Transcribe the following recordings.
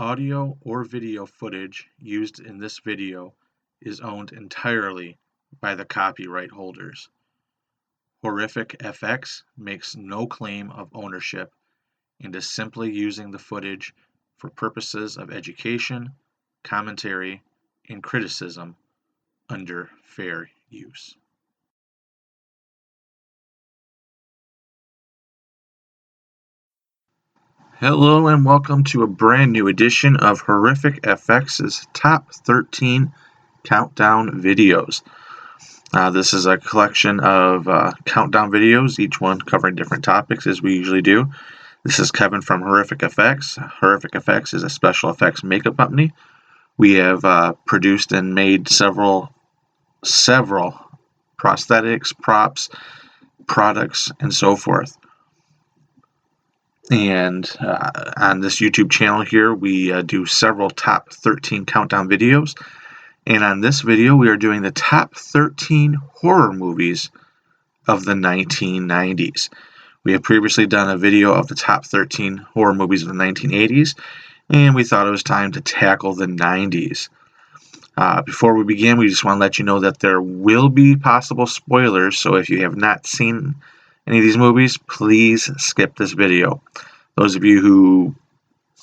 Audio or video footage used in this video is owned entirely by the copyright holders. Horrific FX makes no claim of ownership and is simply using the footage for purposes of education, commentary, and criticism under fair use. Hello and welcome to a brand new edition of Horrific FX's Top 13 Countdown Videos. This is a collection of countdown videos, each one covering different topics as we usually do. This is Kevin from Horrific FX. Horrific FX is a special effects makeup company. We have produced and made several prosthetics, props, products, and so forth. And on this YouTube channel here, we do several top 13 countdown videos. And on this video, we are doing the top 13 horror movies of the 1990s. We have previously done a video of the top 13 horror movies of the 1980s, and we thought it was time to tackle the 90s. Before we begin, we just want to let you know that there will be possible spoilers, so if you have not seen any of these movies, please skip this video. Those of you who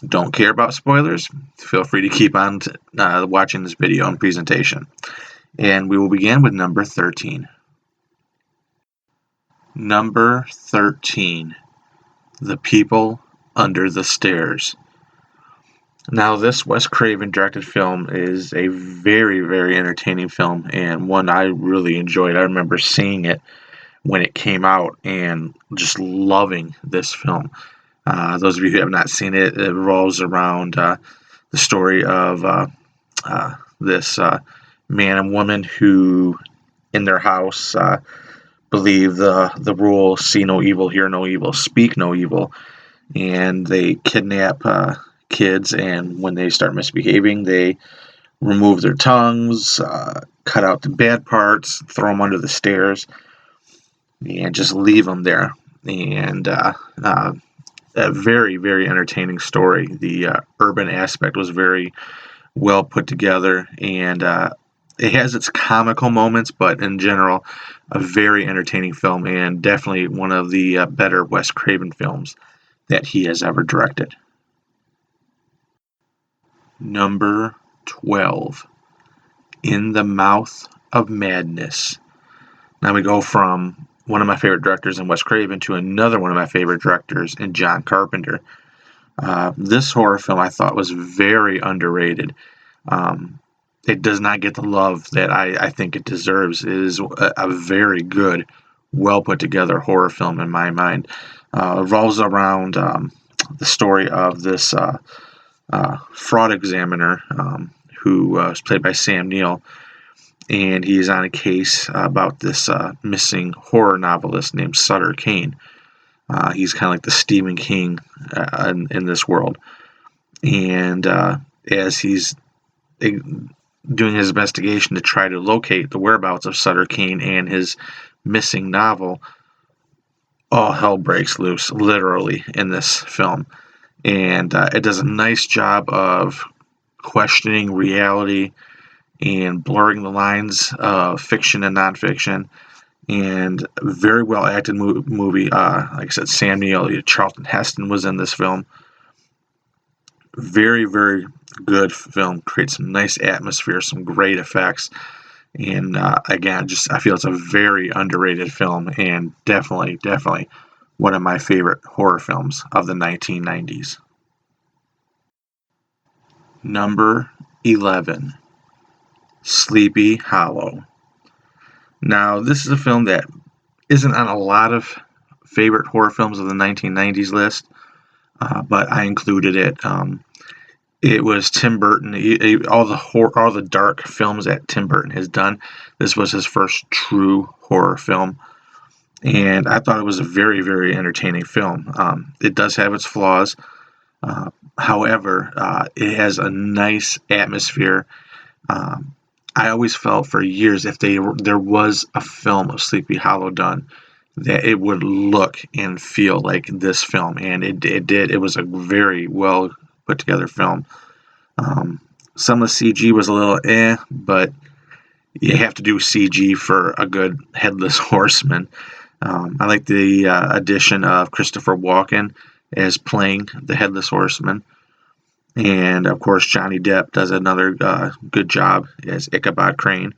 don't care about spoilers, feel free to keep on watching this video and presentation. And we will begin with number 13. Number 13, The People Under the Stairs. Now, this Wes Craven directed film is a very, very entertaining film, and one I really enjoyed. I remember seeing it when it came out and just loving this film. Those of you who have not seen it, it revolves around the story of this man and woman who, in their house, believe the rule, see no evil, hear no evil, speak no evil, and they kidnap kids, and when they start misbehaving, they remove their tongues, cut out the bad parts, throw them under the stairs, and just leave them there. And a very, very entertaining story. The urban aspect was very well put together, and it has its comical moments, but in general, a very entertaining film, and definitely one of the better Wes Craven films that he has ever directed. Number 12, In the Mouth of Madness. Now we go from one of my favorite directors in Wes Craven to another one of my favorite directors in John Carpenter. This horror film I thought was very underrated. It does not get the love that I think it deserves. It is a very good, well put together horror film in my mind. It revolves around the story of this fraud examiner who is played by Sam Neill. And he's on a case about this missing horror novelist named Sutter Kane. He's kind of like the Stephen King in this world. And as he's doing his investigation to try to locate the whereabouts of Sutter Kane and his missing novel, all hell breaks loose, literally, in this film. And it does a nice job of questioning reality and blurring the lines of fiction and nonfiction, and a very well acted movie. Like I said, Sam Neill, Charlton Heston was in this film. Very, very good film. Creates some nice atmosphere, some great effects, and again, I feel it's a very underrated film, and definitely one of my favorite horror films of the 1990s. Number 11. Sleepy Hollow. Now, this is a film that isn't on a lot of favorite horror films of the 1990s list, but I included it. It was Tim Burton. All the dark films that Tim Burton has done, this was his first true horror film, and I thought it was a very, very entertaining film. It does have its flaws, however, it has a nice atmosphere. I always felt for years if there was a film of Sleepy Hollow done, that it would look and feel like this film, and it did. It was a very well put together film. Some of the CG was a little but you have to do CG for a good headless horseman. I like the addition of Christopher Walken as playing the headless horseman. And of course, Johnny Depp does another good job as Ichabod Crane.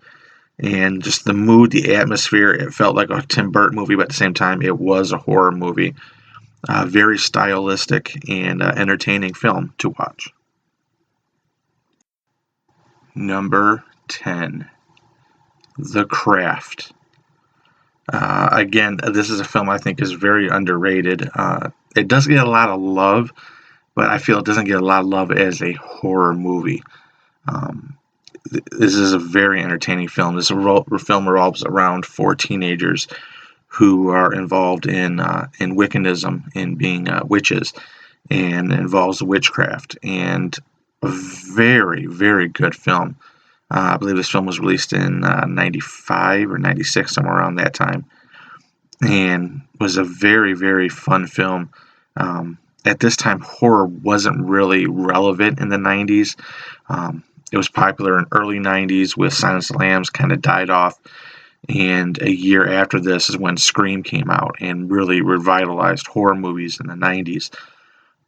And just the mood, the atmosphere, it felt like a Tim Burton movie, but at the same time, it was a horror movie. Very stylistic and entertaining film to watch. Number 10, The Craft. Again, this is a film I think is very underrated. It does get a lot of love, but I feel it doesn't get a lot of love as a horror movie. This is a very entertaining film. This film revolves around 4 teenagers who are involved in Wiccanism, in being witches, and involves witchcraft. And a very, very good film. I believe this film was released in 95 or 96, somewhere around that time, and was a very, very fun film. At this time, horror wasn't really relevant in the 90s. It was popular in early 90s with Silence of the Lambs, kind of died off. And a year after this is when Scream came out and really revitalized horror movies in the 90s.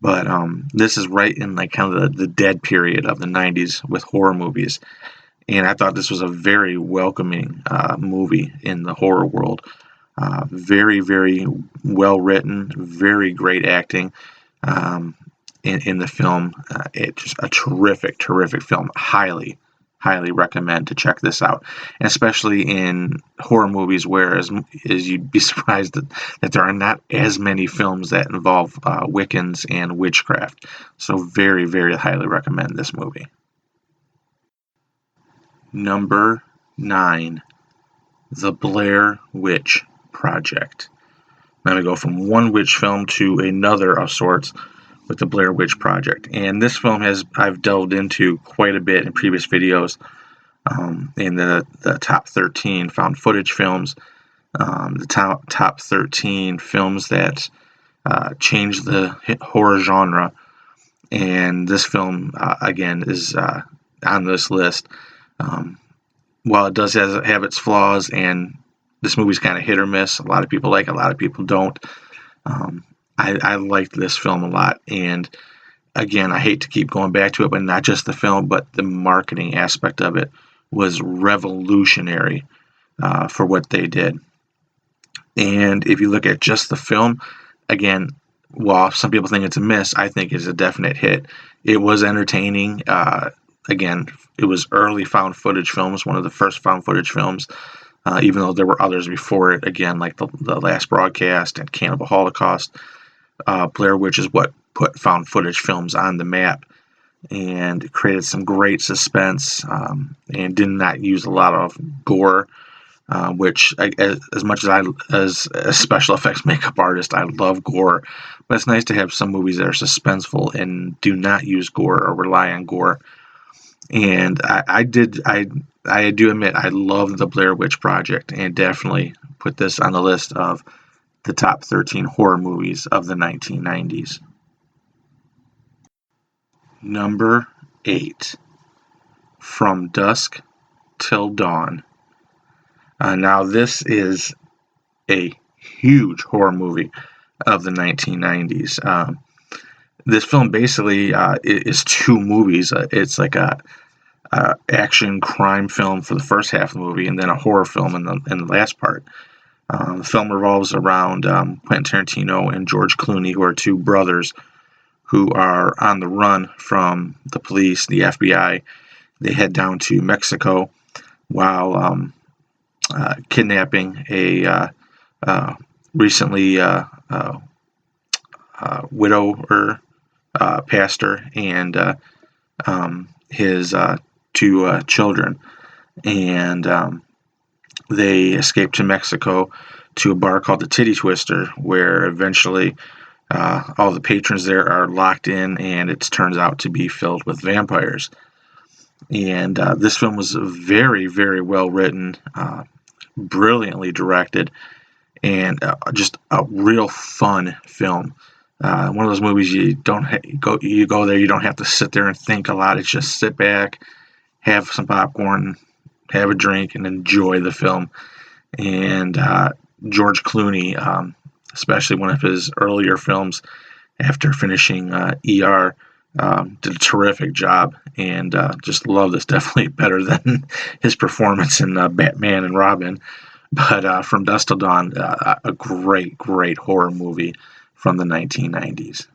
But this is right in like kind of the dead period of the 90s with horror movies. And I thought this was a very welcoming movie in the horror world. Very, very well written, very great acting in the film. It's just a terrific, terrific film. Highly, highly recommend to check this out. And especially in horror movies, whereas you'd be surprised that there are not as many films that involve Wiccans and witchcraft. So very, very highly recommend this movie. Number 9, The Blair Witch Project. I'm going to go from one witch film to another of sorts with the Blair Witch Project. And this film I've delved into quite a bit in previous videos in the top 13 found footage films, the top 13 films that changed the horror genre. And this film, again, is on this list. While it does have its flaws, and this movie's kind of hit or miss, a lot of people like it, a lot of people don't. I liked this film a lot, and again, I hate to keep going back to it, but not just the film, but the marketing aspect of it was revolutionary for what they did. And if you look at just the film, again, while some people think it's a miss, I think it's a definite hit. It was entertaining. Again, it was early found footage films, one of the first found footage films, even though there were others before it, again, like the Last Broadcast and Cannibal Holocaust. Blair Witch is what put found footage films on the map and created some great suspense and did not use a lot of gore, which, as much as a special effects makeup artist, I love gore, but it's nice to have some movies that are suspenseful and do not use gore or rely on gore. And I do admit I love the Blair Witch Project, and definitely put this on the list of the top 13 horror movies of the 1990s. Number 8, From Dusk Till Dawn. Now this is a huge horror movie of the 1990s. This film basically is 2 movies. It's like a action crime film for the first half of the movie, and then a horror film in the last part. The film revolves around Quentin Tarantino and George Clooney, who are 2 brothers who are on the run from the police, the FBI. They head down to Mexico while kidnapping a recently widower pastor and his 2 children. And they escape to Mexico to a bar called the Titty Twister, where eventually all the patrons there are locked in, and it turns out to be filled with vampires. And this film was very, very well written, brilliantly directed, and just a real fun film. One of those movies you don't you go there, you don't have to sit there and think a lot. It's just sit back, have some popcorn, have a drink, and enjoy the film. And George Clooney, especially one of his earlier films after finishing ER, did a terrific job, and just love this. Definitely better than his performance in Batman and Robin. But From Dusk Till Dawn, a great, great horror movie from the 1990s.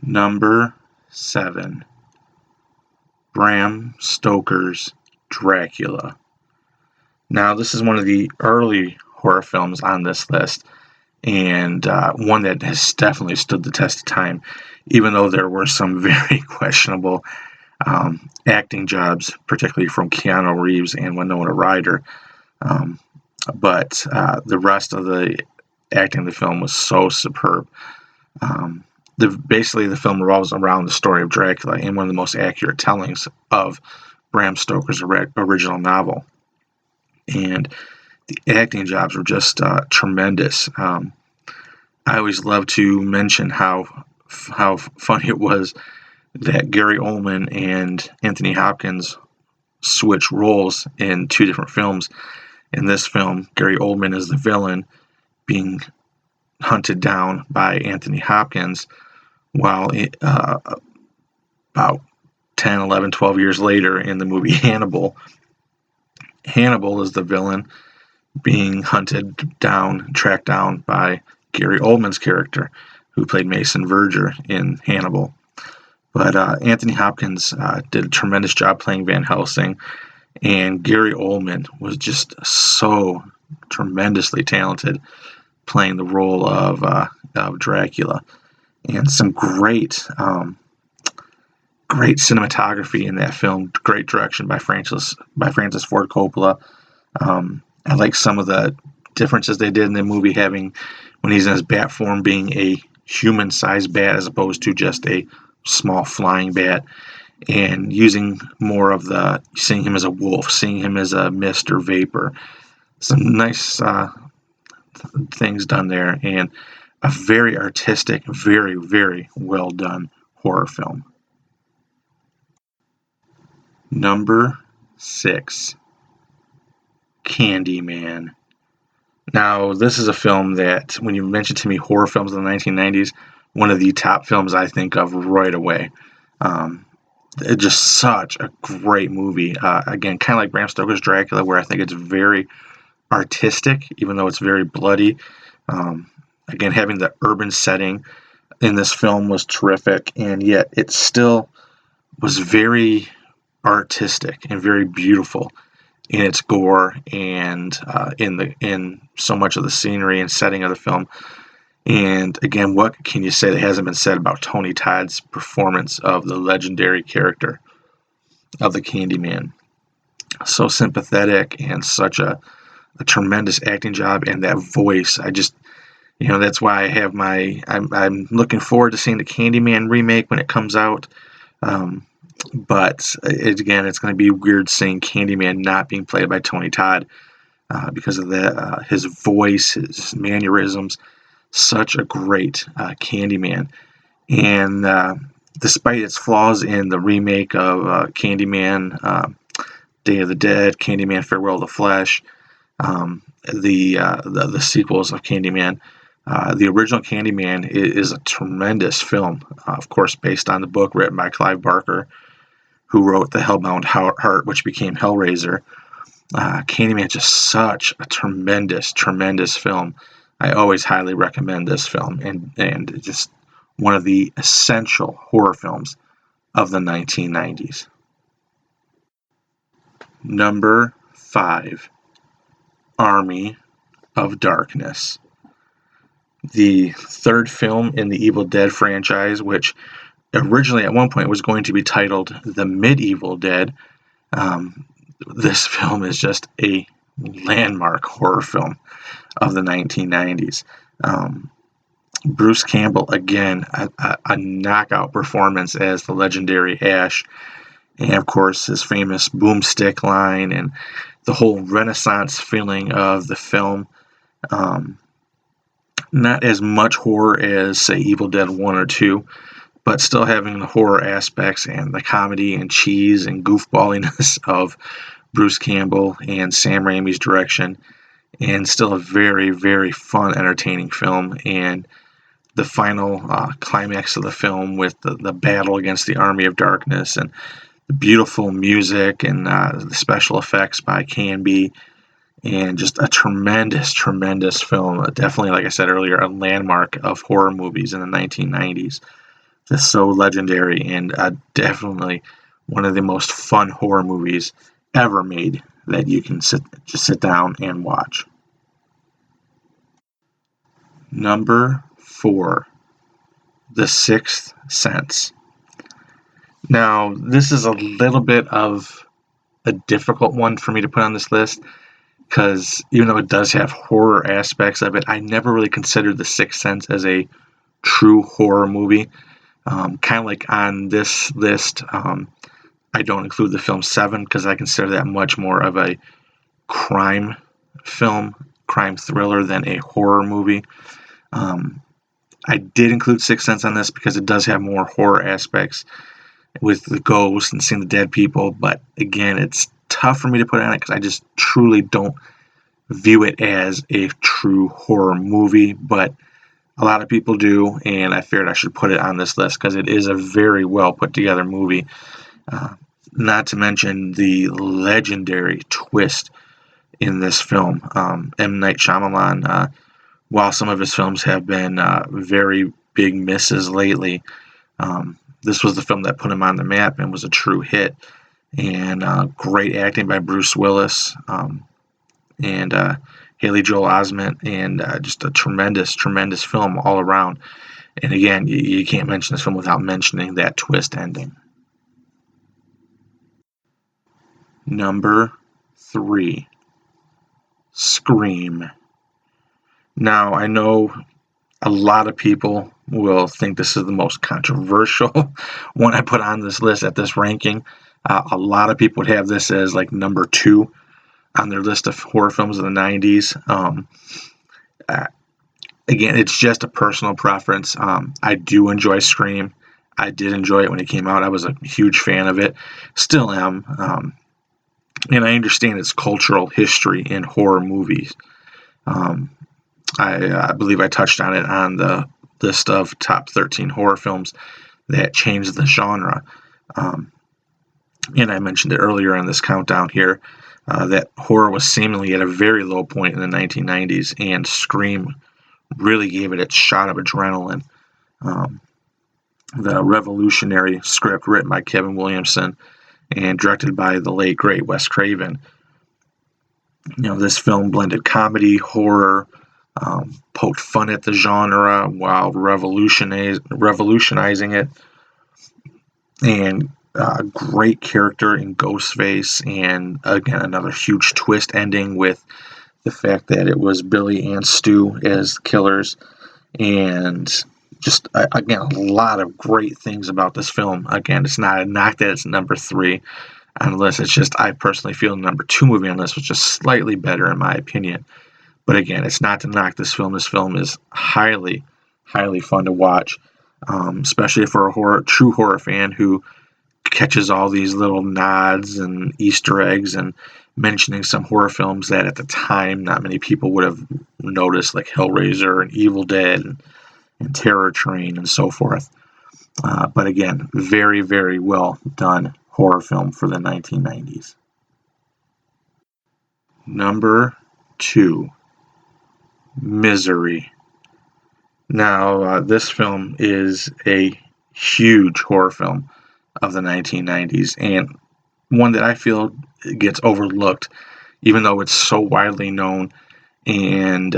Number 7, Bram Stoker's Dracula. Now, this is one of the early horror films on this list, and one that has definitely stood the test of time, even though there were some very questionable acting jobs, particularly from Keanu Reeves and Winona Ryder. But the rest of the acting in the film was so superb. Basically, the film revolves around the story of Dracula and one of the most accurate tellings of Bram Stoker's original novel. And the acting jobs were just tremendous. I always love to mention how funny it was that Gary Oldman and Anthony Hopkins switch roles in 2 different films. In this film, Gary Oldman is the villain being hunted down by Anthony Hopkins, while about 10, 11, 12 years later in the movie Hannibal is the villain being tracked down by Gary Oldman's character, who played Mason Verger in Hannibal. But Anthony Hopkins did a tremendous job playing Van Helsing, and Gary Oldman was just so tremendously talented playing the role of Dracula. And some great cinematography in that film, great direction by Francis Ford Coppola. I like some of the differences they did in the movie, having when he's in his bat form being a human-sized bat as opposed to just a small flying bat, and using more of seeing him as a wolf, seeing him as a mist or vapor. Some nice things done there, and a very artistic, very, very well done horror film. Number 6, Candyman. Now, this is a film that, when you mention to me horror films in the 1990s, one of the top films I think of right away. It's just such a great movie. Again, kind of like Bram Stoker's Dracula, where I think it's very artistic, even though it's very bloody. Again, having the urban setting in this film was terrific, and yet it still was very artistic and very beautiful in its gore and in so much of the scenery and setting of the film. And again, what can you say that hasn't been said about Tony Todd's performance of the legendary character of the Candyman? So sympathetic and such a tremendous acting job, and that voice. That's why I have I'm looking forward to seeing the Candyman remake when it comes out. But it's going to be weird seeing Candyman not being played by Tony Todd because of that. His voice, his mannerisms, such a great Candyman. And despite its flaws in the remake of Candyman, Day of the Dead, Candyman Farewell to the Flesh, the sequels of Candyman, the original Candyman is a tremendous film, of course, based on the book written by Clive Barker, who wrote The Hellbound Heart, which became Hellraiser. Candyman is just such a tremendous, tremendous film. I always highly recommend this film, and just one of the essential horror films of the 1990s. Number 5, Army of Darkness. The third film in the Evil Dead franchise, which originally at one point was going to be titled The Medieval Dead. This film is just a landmark horror film of the 1990s. Bruce Campbell, again, a knockout performance as the legendary Ash, and of course his famous boomstick line and the whole Renaissance feeling of the film. Not as much horror as, say, Evil Dead 1 or 2, but still having the horror aspects and the comedy and cheese and goofballiness of Bruce Campbell and Sam Raimi's direction, and still a very, very fun, entertaining film. And the final climax of the film with the battle against the Army of Darkness and the beautiful music and the special effects by Canby, and just a tremendous, tremendous film. Definitely, like I said earlier, a landmark of horror movies in the 1990s. Just so legendary, and definitely one of the most fun horror movies ever made that you can sit down and watch. Number 4, The Sixth Sense. Now, this is a little bit of a difficult one for me to put on this list, because even though it does have horror aspects of it, I never really considered The Sixth Sense as a true horror movie. Kind of like on this list, I don't include the film Seven because I consider that much more of a crime film, crime thriller than a horror movie. I did include Sixth Sense on this because it does have more horror aspects with the ghosts and seeing the dead people, but again, it's tough for me to put on it because I just truly don't view it as a true horror movie, but a lot of people do, and I figured I should put it on this list because it is a very well put together movie. Not to mention the legendary twist in this film. M. Night Shyamalan, while some of his films have been very big misses lately, this was the film that put him on the map and was a true hit. And great acting by Bruce Willis and Haley Joel Osment, and just a tremendous, tremendous film all around. And again, you can't mention this film without mentioning that twist ending. Number 3, Scream. Now, I know a lot of people will think this is the most controversial one I put on this list at this ranking. A lot of people would have this as like number 2 on their list of horror films of the 90s. Again, it's just a personal preference. I do enjoy Scream. I did enjoy it when it came out. I was a huge fan of it. Still am. And I understand its cultural history in horror movies. I believe I touched on it on the list of top 13 horror films that changed the genre. And I mentioned it earlier in this countdown here, that horror was seemingly at a very low point in the 1990s, and Scream really gave it its shot of adrenaline. The revolutionary script written by Kevin Williamson and directed by the late, great Wes Craven. This film blended comedy, horror, poked fun at the genre while revolutionizing it, and great character in Ghostface, and again another huge twist ending with the fact that it was Billy and Stu as killers, and just again a lot of great things about this film. Again, it's not a knock that it's number 3 on the list. It's just I personally feel the number 2 movie on this was just slightly better in my opinion. But again, it's not to knock this film. This film is highly, highly fun to watch, especially for a true horror fan who catches all these little nods and Easter eggs and mentioning some horror films that at the time not many people would have noticed, like Hellraiser and Evil Dead and Terror Train and so forth. But again, very, very well done horror film for the 1990s. Number 2, Misery. Now, this film is a huge horror film of the 1990s, and one that I feel gets overlooked, even though it's so widely known, and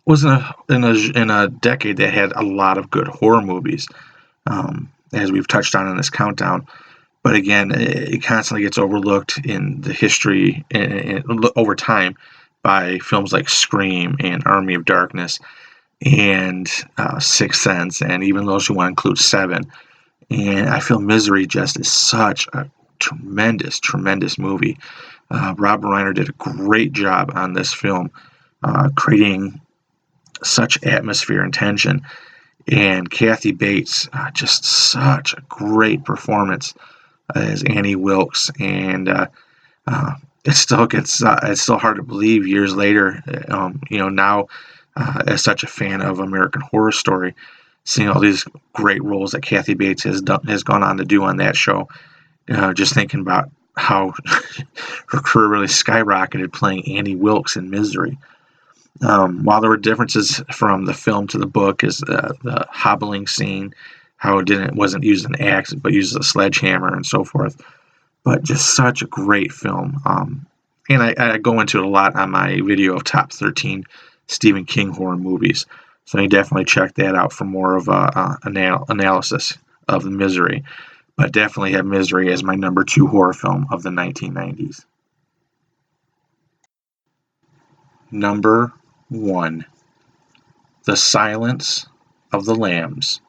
was in a decade that had a lot of good horror movies, as we've touched on in this countdown. But again, it constantly gets overlooked in the history and over time by films like Scream and Army of Darkness and Sixth Sense, and even those who want to include Seven. And I feel Misery just is such a tremendous, tremendous movie. Rob Reiner did a great job on this film, creating such atmosphere and tension. And Kathy Bates, just such a great performance as Annie Wilkes. And it's still hard to believe years later, now as such a fan of American Horror Story, seeing all these great roles that Kathy Bates has gone on to do on that show. Just thinking about how her career really skyrocketed playing Annie Wilkes in Misery. While there were differences from the film to the book, is the hobbling scene, how it wasn't used an axe but used a sledgehammer and so forth. But just such a great film. And I go into it a lot on my video of top 13 Stephen King horror movies. So you definitely check that out for more of an analysis of Misery. But definitely have Misery as my number 2 horror film of the 1990s. Number 1. The Silence of the Lambs.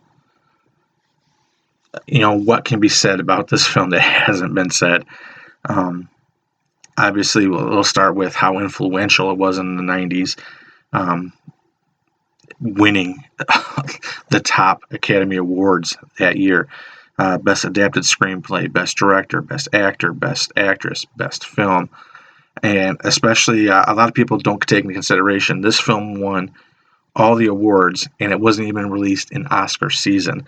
What can be said about this film that hasn't been said? Obviously, we'll start with how influential it was in the 90s, winning the top Academy Awards that year. Best Adapted Screenplay, Best Director, Best Actor, Best Actress, Best Film. And especially, a lot of people don't take into consideration, this film won all the awards, and it wasn't even released in Oscar season.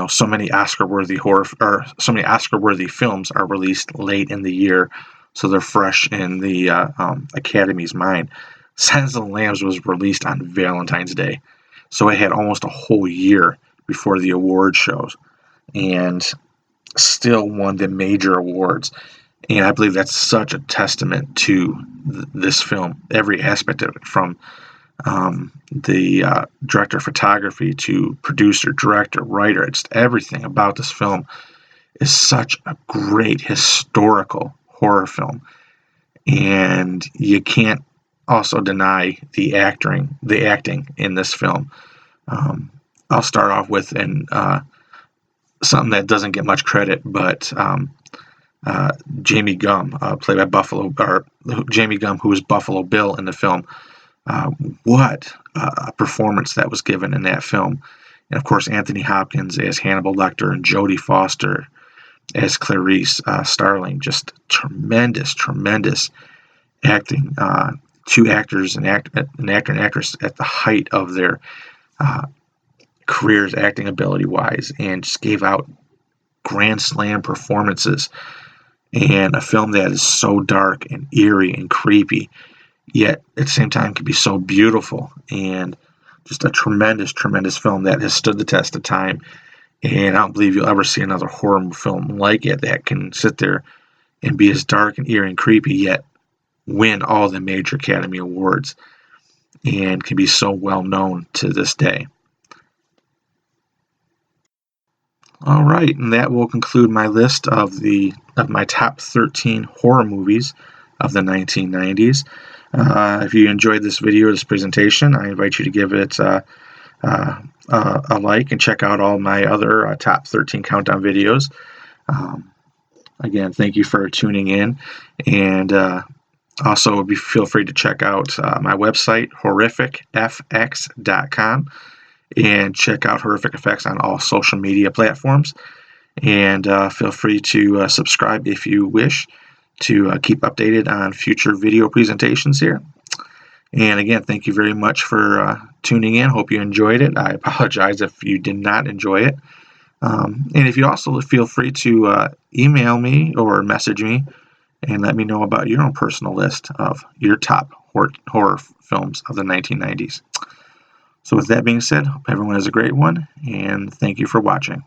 So many Oscar-worthy films are released late in the year, so they're fresh in the Academy's mind. Silence of the Lambs was released on Valentine's Day, so it had almost a whole year before the award shows, and still won the major awards. And I believe that's such a testament to this film, every aspect of it, from the director of photography to producer, director, writer. It's everything about this film is such a great historical horror film. And you can't also deny the acting in this film. I'll start off with something that doesn't get much credit, but Jamie Gumb, played by Jamie Gumb, who was Buffalo Bill in the film. What a performance that was given in that film. And of course, Anthony Hopkins as Hannibal Lecter and Jodie Foster as Clarice Starling. Just tremendous acting. Two actors, an actor and actress at the height of their careers, acting ability-wise, and just gave out grand slam performances. And a film that is so dark and eerie and creepy, yet at the same time can be so beautiful, and just a tremendous film that has stood the test of time. And I don't believe you'll ever see another horror film like it that can sit there and be as dark and eerie and creepy, yet win all the major Academy Awards, and can be so well known to this day. All right, and that will conclude my list of my top 13 horror movies of the 1990s. If you enjoyed this video, this presentation, I invite you to give it a like and check out all my other top 13 countdown videos. Again, thank you for tuning in, and also feel free to check out my website, horrificfx.com, and check out Horrific Effects on all social media platforms. And feel free to subscribe if you wish to keep updated on future video presentations here. And again, thank you very much for tuning in. Hope you enjoyed it. I apologize if you did not enjoy it. And if you also feel free to email me or message me and let me know about your own personal list of your top horror films of the 1990s. So with that being said, hope everyone has a great one, and thank you for watching.